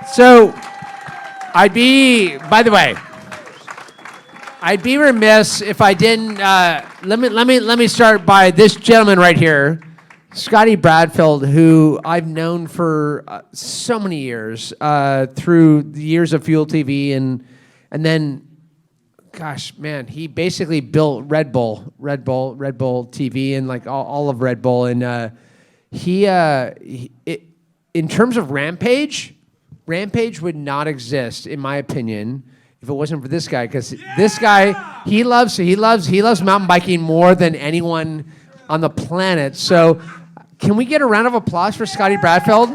So, by the way, I'd be remiss if I didn't. Let me start by this gentleman right here, Scotty Bradfield, who I've known for so many years through the years of Fuel TV, and then, gosh, man, he basically built Red Bull TV, and like all of Red Bull, and in terms of Rampage would not exist, in my opinion, if it wasn't for this guy, because this guy, he loves mountain biking more than anyone on the planet. So, can we get a round of applause for Scotty Bradfield?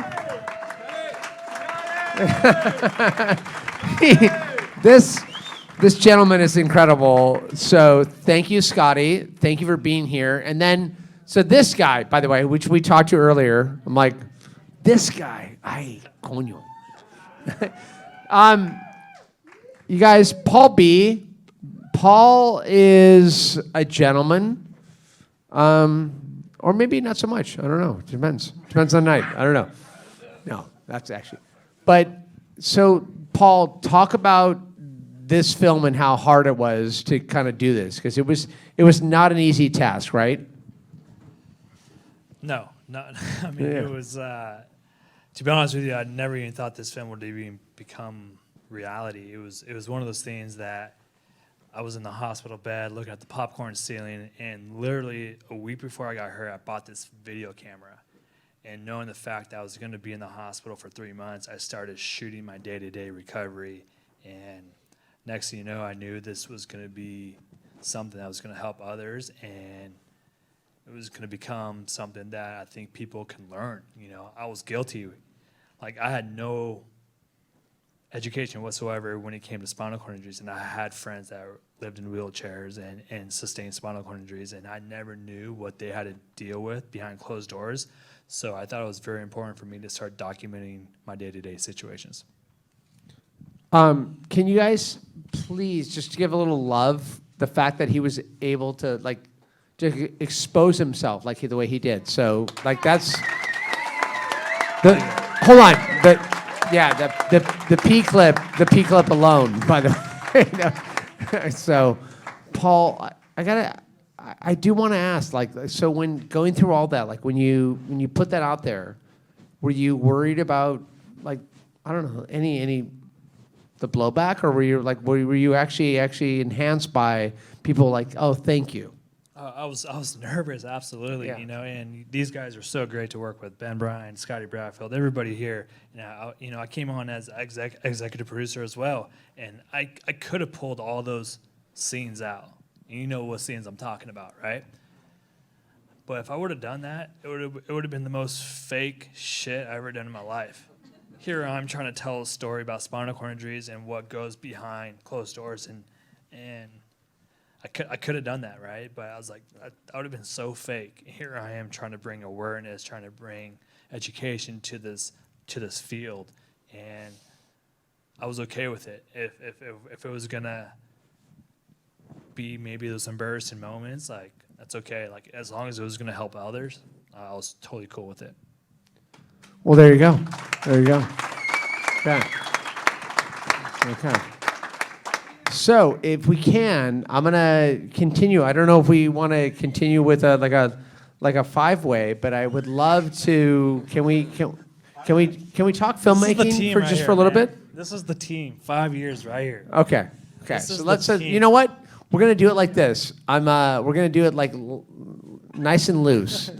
This gentleman is incredible. So, thank you, Scotty. Thank you for being here. And then, so this guy, by the way, which we talked to earlier, I'm like, this guy, ay, coño. You guys, Paul is a gentleman, or maybe not so much. I don't know. It depends on the night. I don't know. No, that's actually. But so, Paul, talk about this film and how hard it was to kind of do this, because it was not an easy task, right? No, not. I mean, It was. To be honest with you, I never even thought this film would even become reality. It was one of those things that I was in the hospital bed looking at the popcorn ceiling, and literally a week before I got hurt, I bought this video camera. And knowing the fact that I was going to be in the hospital for 3 months, I started shooting my day-to-day recovery. And next thing you know, I knew this was going to be something that was going to help others, and it was going to become something that I think people can learn. You know, I was guilty. Like, I had no education whatsoever when it came to spinal cord injuries, and I had friends that lived in wheelchairs and sustained spinal cord injuries, and I never knew what they had to deal with behind closed doors. So I thought it was very important for me to start documenting my day-to-day situations. Can you guys please just give a little love the fact that he was able to to expose himself the way he did? So that's hold on, the P clip alone, by the way. So, Paul, I do want to ask, so when going through all that, when you put that out there, were you worried about I don't know, any the blowback, or were you actually enhanced by people oh, thank you? I was nervous, absolutely, Yeah. And these guys are so great to work with. Ben, Bryan, Scotty Bradfield, everybody here. I came on as executive producer as well, and I could have pulled all those scenes out. And you know what scenes I'm talking about, right? But if I would have done that, it would have been the most fake shit I ever done in my life. Here I'm trying to tell a story about spinal cord injuries and what goes behind closed doors, and I could have done that, right? But I was like, I would have been so fake. Here I am trying to bring awareness, trying to bring education to this field, and I was okay with it. If it was gonna be maybe those embarrassing moments, that's okay. As long as it was gonna help others, I was totally cool with it. Well, there you go. Okay. So, if we can, I'm gonna continue. I don't know if we want to continue with a five-way, but I would love to. Can we talk filmmaking for a little bit? This is the team. 5 years right here. Okay. So let's. You know what? We're gonna do it like this. We're gonna do it nice and loose.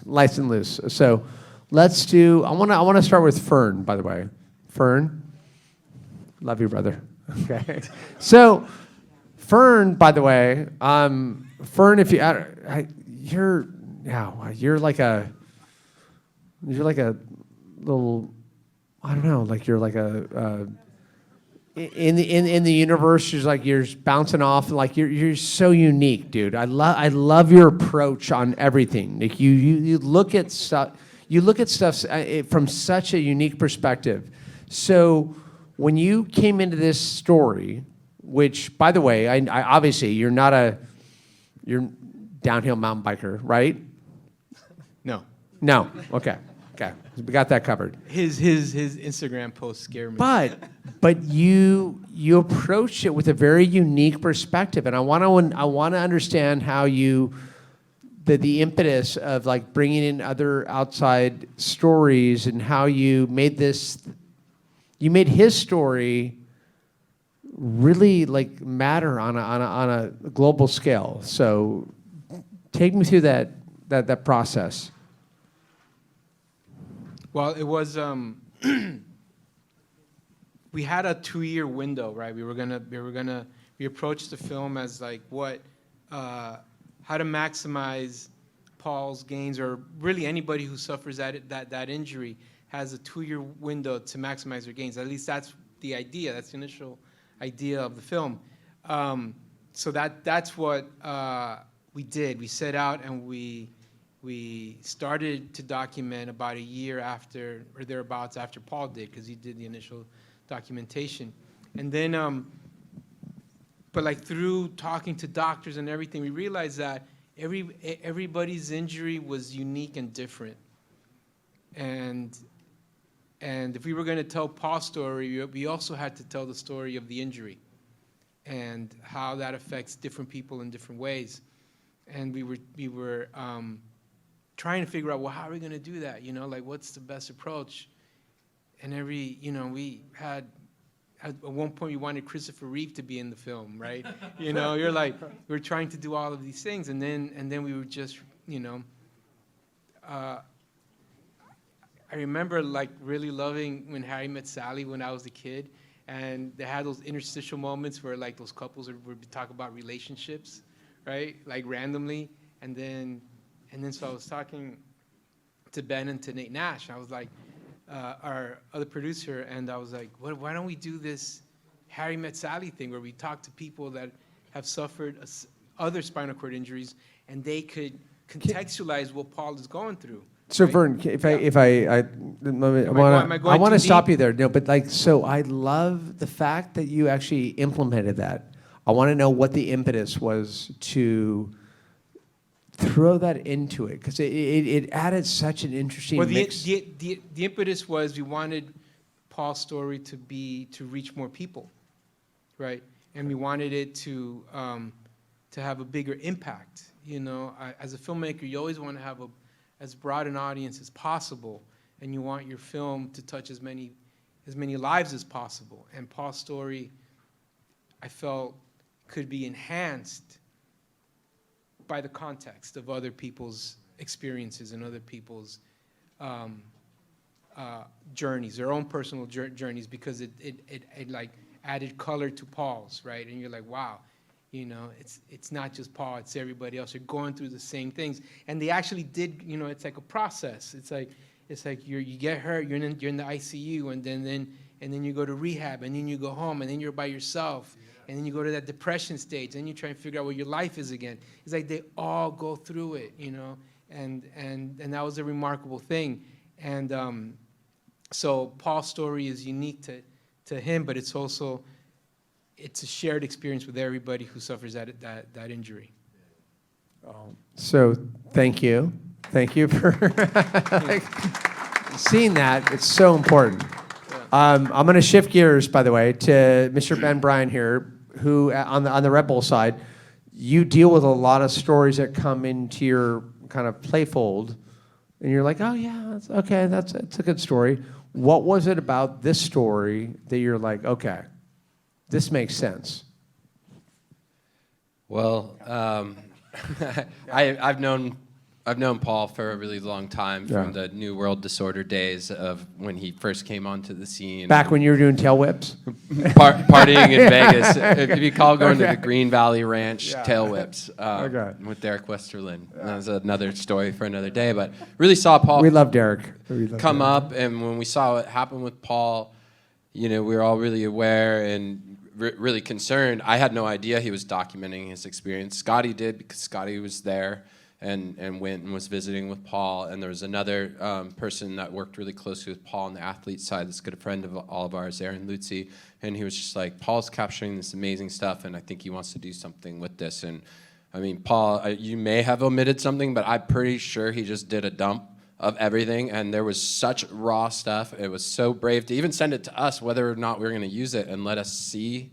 So, let's do. I want to start with Fern. By the way, Fern. Love you, brother. Okay. So. Fern, by the way, Fern, if you're like a little, I don't know, you're in the universe. You're bouncing off, you're so unique, dude. I love your approach on everything. You look at stuff from such a unique perspective. So when you came into this story, which, by the way, I obviously you're downhill mountain biker, right? No. No. Okay. Okay, we got that covered. His Instagram posts scare me. But you approach it with a very unique perspective, and I want to understand how the impetus of like bringing in other outside stories and how you made his story really like matter on a global scale. So take me through that process. Well, it was we had a 2-year window, right? We approached the film as like how to maximize Paul's gains, or really anybody who suffers that injury has a 2-year window to maximize their gains. At least that's the idea. That's the initial idea of the film. So that's what we did. We set out and we started to document about a year after, or thereabouts, after Paul did, because he did the initial documentation. And then, but like through talking to doctors and everything, we realized that everybody's injury was unique and different. And if we were going to tell Paul's story, we also had to tell the story of the injury and how that affects different people in different ways. And we were trying to figure out, well, how are we going to do that? You know, like, what's the best approach? And we had, at one point, we wanted Christopher Reeve to be in the film, right? You know, you're like, we're trying to do all of these things, and then we were just, I remember like really loving When Harry Met Sally when I was a kid, and they had those interstitial moments where like those couples would talk about relationships, right? Like randomly, and then so I was talking to Ben and to Nate Nash. I was like, our other producer, and I was like, why don't we do this Harry Met Sally thing where we talk to people that have suffered other spinal cord injuries, and they could contextualize what Paul is going through. So right? Vern, I want to stop you there. No, but like, so I love the fact that you actually implemented that. I want to know what the impetus was to throw that into it, because it added such an interesting mix. The impetus was we wanted Paul's story to reach more people, right? And we wanted it to have a bigger impact. You know, as a filmmaker, you always want to have as broad an audience as possible, and you want your film to touch as many lives as possible. And Paul's story, I felt, could be enhanced by the context of other people's experiences and other people's journeys, their own personal journeys, because it like added color to Paul's, right? And you're like, wow, you know, it's not just Paul, it's everybody else. You're going through the same things, and they actually did. You know, it's like a process. It's like you get hurt, you're in the ICU, and then you go to rehab, and then you go home, and then you're by yourself. And then you go to that depression stage, and you try and figure out what your life is again. It's like they all go through it, you know, and that was a remarkable thing. And so Paul's story is unique to him, but it's a shared experience with everybody who suffers that injury. So thank you for seeing that. It's so important. I'm going to shift gears, by the way, to Mr. Ben Bryan here, who on the Red Bull side, you deal with a lot of stories that come into your kind of playfold, and you're like, oh yeah, that's okay, that's a good story. What was it about this story that you're like, okay, this makes sense? Well, I've known Paul for a really long time, from the New World Disorder days of when he first came onto the scene. Back when you were doing tail whips? Partying in Vegas. If you call going to the Green Valley Ranch tail whips with Derek Westerlin. That was another story for another day, but really saw Paul We love Derek. come up, and when we saw what happened with Paul, you know, we were all really aware and really concerned. I had no idea he was documenting his experience. Scotty did, because Scotty was there and went and was visiting with Paul. And there was another person that worked really closely with Paul on the athlete side that's a good friend of all of ours, Aaron Lutzi. And he was just like, Paul's capturing this amazing stuff, and I think he wants to do something with this. And I mean, Paul, you may have omitted something, but I'm pretty sure he just did a dump of everything, and there was such raw stuff. It was so brave to even send it to us, whether or not we were going to use it, and let us see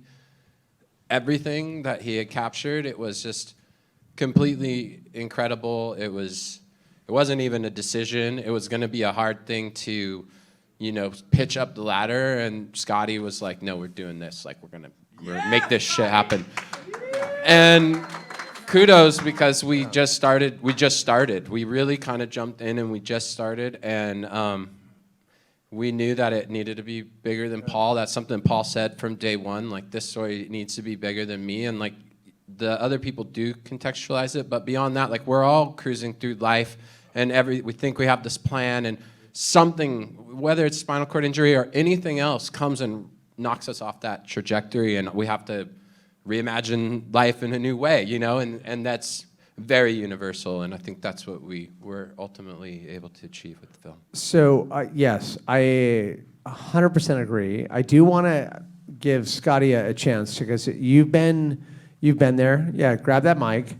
everything that he had captured. It was just completely incredible. It wasn't even a decision. It was going to be a hard thing to, pitch up the ladder, and Scotty was like, no, we're doing this. Like, we're going to make this shit happen. And kudos, because we just started. We really kind of jumped in, and we just started, and we knew that it needed to be bigger than Paul. That's something Paul said from day one, like, this story needs to be bigger than me, and like, the other people do contextualize it, but beyond that, like, we're all cruising through life, and we think we have this plan, and something, whether it's spinal cord injury or anything else, comes and knocks us off that trajectory, and we have to reimagine life in a new way, and that's very universal, and I think that's what we were ultimately able to achieve with the film. So, yes, I 100% agree. I do want to give Scotty a chance, because you've been there. Yeah, grab that mic.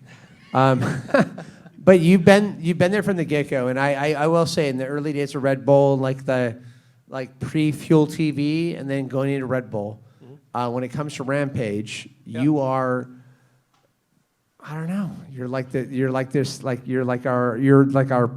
But you've been there from the get-go, and I will say, in the early days of Red Bull, like pre-Fuel TV, and then going into Red Bull, when it comes to Rampage, you are, I don't know, you're like our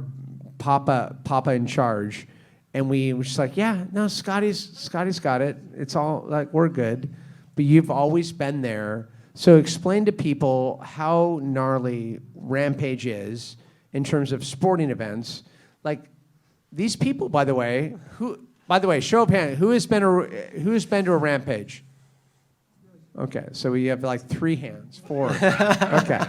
papa in charge, and we were just like, yeah, no, Scotty's got it. It's all like, we're good, but you've always been there. So explain to people how gnarly Rampage is in terms of sporting events. Like, these people, by the way, show of hand, who has been to a Rampage? Okay, so we have like 3 hands, 4. Okay,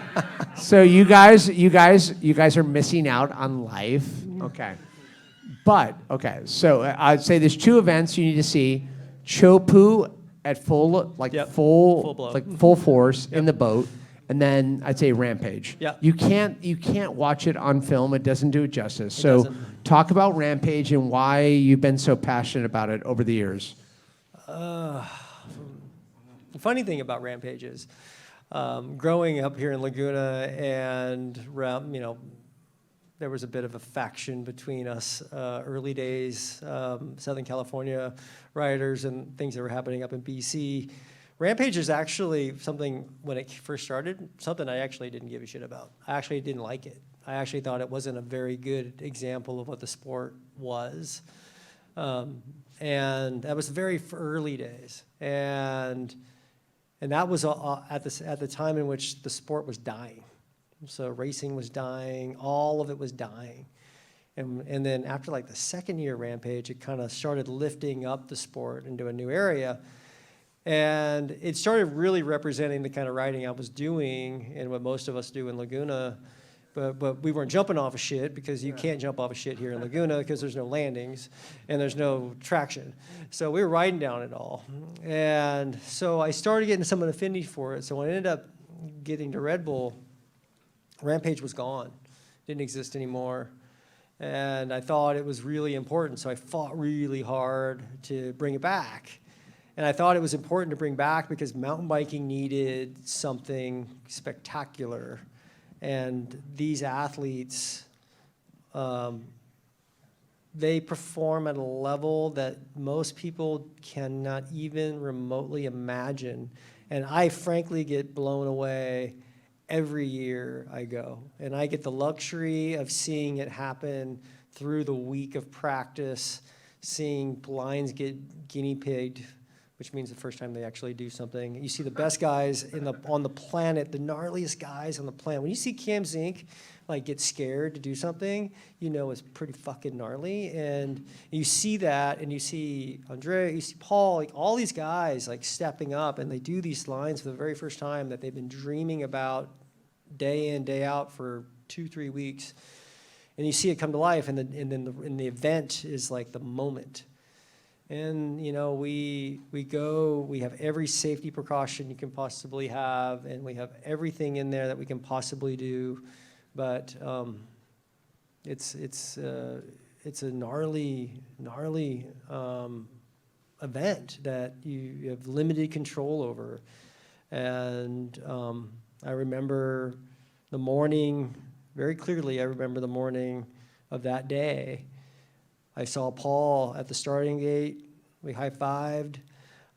so you guys are missing out on life. Okay, so I'd say there's 2 events you need to see: Chopu at full force in the boat, and then I'd say Rampage. Yep. You can't watch it on film; it doesn't do it justice. So talk about Rampage and why you've been so passionate about it over the years. The funny thing about Rampage is, growing up here in Laguna, and there was a bit of a faction between us early days, Southern California rioters and things that were happening up in BC. Rampage is actually something, when it first started, something I actually didn't give a shit about. I actually didn't like it. I actually thought it wasn't a very good example of what the sport was. And that was the very early days. And that was at the time in which the sport was dying. So racing was dying, all of it was dying. And then after like the second year Rampage, it kind of started lifting up the sport into a new area. And it started really representing the kind of riding I was doing and what most of us do in Laguna. But we weren't jumping off of shit, because you can't jump off of shit here in Laguna because there's no landings and there's no traction. So we were riding down it all. And so I started getting some affinity for it. So when I ended up getting to Red Bull, Rampage was gone, didn't exist anymore. And I thought it was really important, so I fought really hard to bring it back. And I thought it was important to bring back because mountain biking needed something spectacular. And these athletes, they perform at a level that most people cannot even remotely imagine. And I frankly get blown away every year I go. And I get the luxury of seeing it happen through the week of practice, seeing blinds get guinea pigged, which means the first time they actually do something. You see the best guys on the planet, the gnarliest guys on the planet. When you see Cam Zink get scared to do something, it's pretty fucking gnarly. And you see that, and you see Andre, you see Paul, all these guys stepping up, and they do these lines for the very first time that they've been dreaming about day in, day out for 2-3 weeks. And you see it come to life, and then the event is like the moment. And we go, we have every safety precaution you can possibly have, and we have everything in there that we can possibly do, but it's a gnarly event that you have limited control over. And I remember the morning very clearly. I remember the morning of that day. I saw Paul at the starting gate. We high-fived. It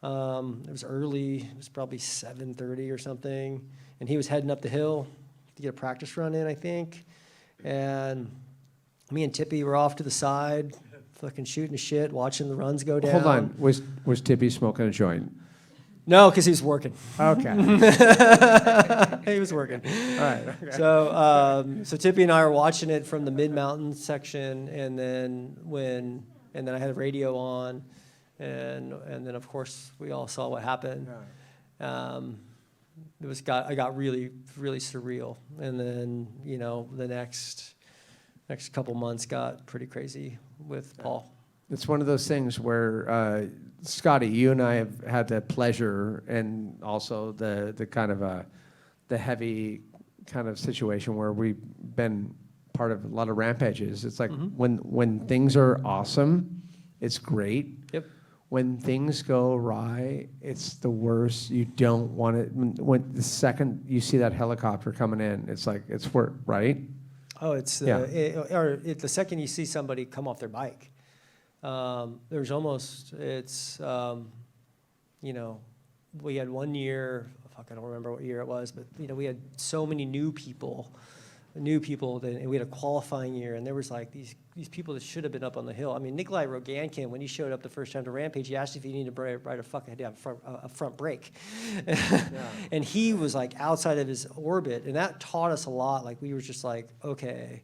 was early. It was probably 7:30 or something. And he was heading up the hill to get a practice run in, I think. And me and Tippy were off to the side, fucking shooting shit, watching the runs go down. Hold on. Was Tippy smoking a joint? No, because he was working. Okay. He was working. All right. Okay. So Tippy and I were watching it from the mid-mountain section, and then I had a radio on, and then of course we all saw what happened. I got really, really surreal, and then the next couple months got pretty crazy with Paul. It's one of those things where, Scotty, you and I have had the pleasure and also the kind of the heavy kind of situation where we've been part of a lot of rampages. It's like when things are awesome, it's great. Yep. When things go awry, it's the worst. You don't want it. When the second you see that helicopter coming in, it's like it's work, right? Oh, it's the second you see somebody come off their bike. There's almost, we had 1 year, I don't remember what year it was, but we had so many new people, and we had a qualifying year, and there was like these people that should have been up on the hill. I mean, Nikolai Rogankin, when he showed up the first time to Rampage, he asked if he needed to ride a front brake. And he was like outside of his orbit, and that taught us a lot. Like, we were just like, okay,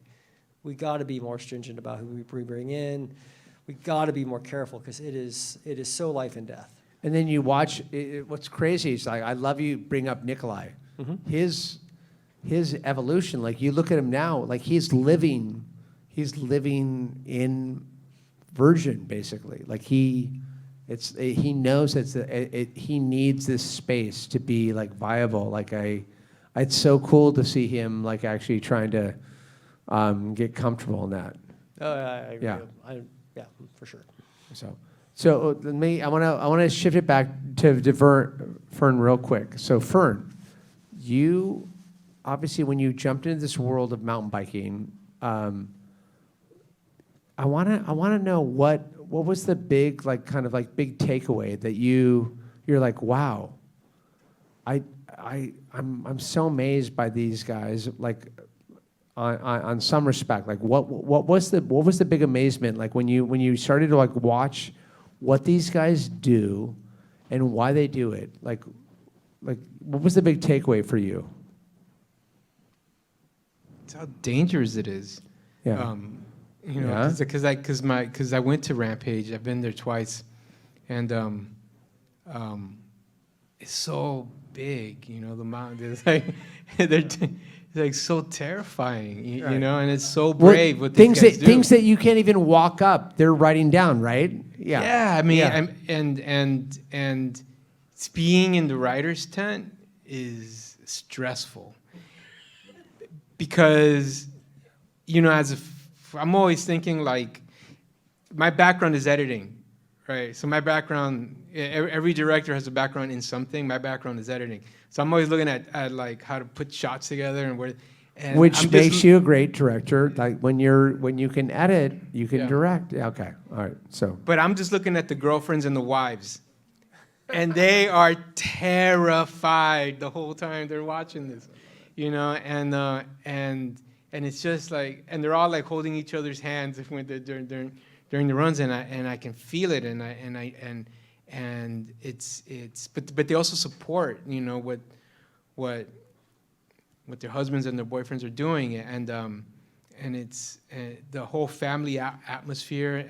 we got to be more stringent about who we bring in. We got to be more careful, because it is so life and death. And then you watch. What's crazy is like I love you bring up Nikolai. His evolution. Like, you look at him now. Like, he's living in Virgin, basically. Like, he knows he needs this space to be like viable. Like, it's so cool to see him like actually trying to get comfortable in that. Oh, I agree. Yeah. Yeah, for sure. So I want to shift it back to Fern real quick. So Fern, you obviously when you jumped into this world of mountain biking, I want to know what was the big big takeaway that you're like, wow, I'm so amazed by these guys, like on some respect. Like, what was the big amazement, like when you started to like watch what these guys do and why they do it? Like what was the big takeaway for you? It's how dangerous it is. Yeah. Because I went to Rampage. I've been there twice, and it's so big. The mountain. It's like it's like so terrifying. You know, and it's so brave. What these guys do. Things that you can't even walk up, they're writing down, right? Yeah. Yeah. I mean, and being in the writer's tent is stressful because, I'm always thinking, like, my background is editing, right? So my background, every director has a background in something. My background is editing. So I'm always looking at like how to put shots together and where. And which makes you a great director. Like when you can edit, you can direct. Yeah, okay, all right. So. But I'm just looking at the girlfriends and the wives, and they are terrified the whole time they're watching this, and it's just like, and they're all like holding each other's hands when they're during the runs, and I can feel it, and it's but they also support what their husbands and their boyfriends are doing, and it's the whole family atmosphere,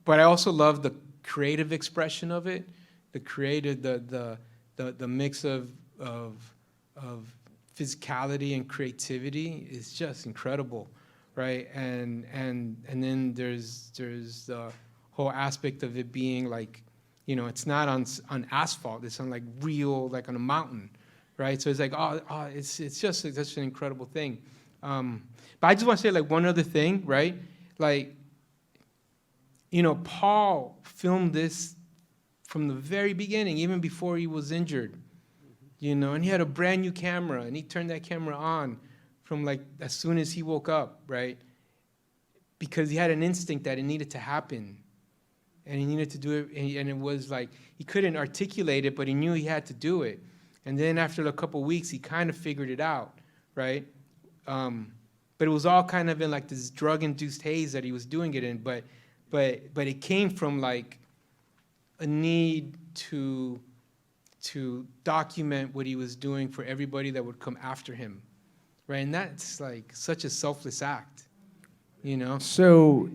but I also love the creative expression of it, the mix of physicality and creativity is just incredible, right? And then there's the whole aspect of it being like, it's not on asphalt. It's on like real, like on a mountain, right? So it's like, it's just like such an incredible thing. But I just want to say like one other thing, right? Like, Paul filmed this from the very beginning, even before he was injured, and he had a brand new camera, and he turned that camera on from like as soon as he woke up, right? Because he had an instinct that it needed to happen. And he needed to do it, and it was like, he couldn't articulate it, but he knew he had to do it. And then after a couple weeks, he kind of figured it out, right? But it was all kind of in like this drug-induced haze that he was doing it in, but it came from like a need to document what he was doing for everybody that would come after him, right? And that's like such a selfless act, you know? So,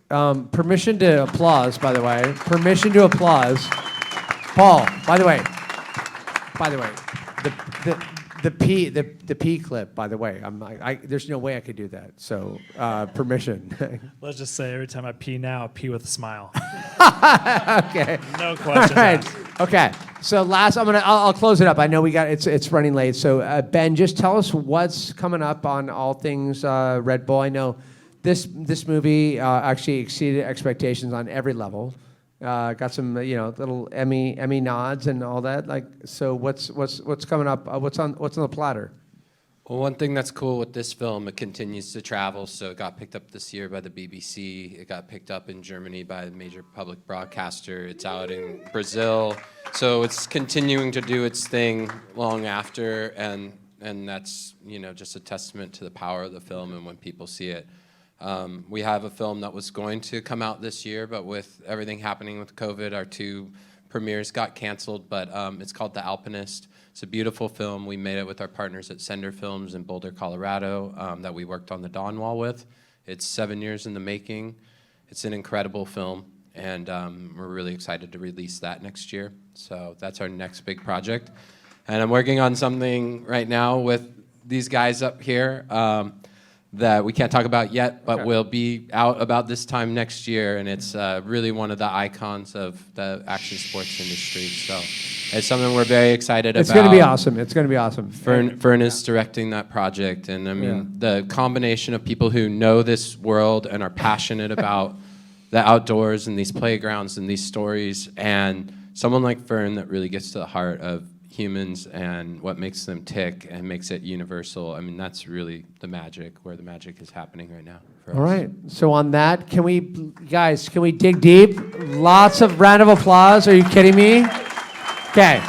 permission to applause, by the way. Permission to applause. Paul, by the way, the P clip, by the way, there's no way I could do that. So, permission. Let's just say every time I pee now, I pee with a smile. Okay. No questions asked. Okay. So I'll close it up. I know it's running late. So Ben, just tell us what's coming up on all things Red Bull. I know this movie actually exceeded expectations on every level. Got some little Emmy nods and all that. Like, so what's coming up? What's on the platter? Well, one thing that's cool with this film, it continues to travel. So it got picked up this year by the BBC. It got picked up in Germany by a major public broadcaster. It's out in Brazil. So it's continuing to do its thing long after, and that's just a testament to the power of the film and when people see it. We have a film that was going to come out this year, but with everything happening with COVID, our 2 premieres got canceled, but it's called The Alpinist. It's a beautiful film. We made it with our partners at Sender Films in Boulder, Colorado, that we worked on the Dawn Wall with. It's 7 years in the making. It's an incredible film, and we're really excited to release that next year. So that's our next big project. And I'm working on something right now with these guys up here that we can't talk about yet, but will be out about this time next year, and it's really one of the icons of the action sports industry. So it's something we're very excited about. It's going to be awesome. It's going to be awesome. Fern is directing that project, and I mean the combination of people who know this world and are passionate about the outdoors and these playgrounds and these stories, and someone like Fern that really gets to the heart of humans and what makes them tick and makes it universal. I mean, that's really the magic, where the magic is happening right now for us. All right. So on that, can we dig deep? Lots of round of applause. Are you kidding me? Okay.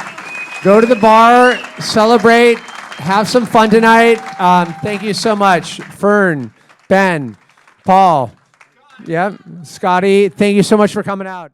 Go to the bar, celebrate, have some fun tonight. Thank you so much, Fern, Ben, Paul, Scotty. Thank you so much for coming out.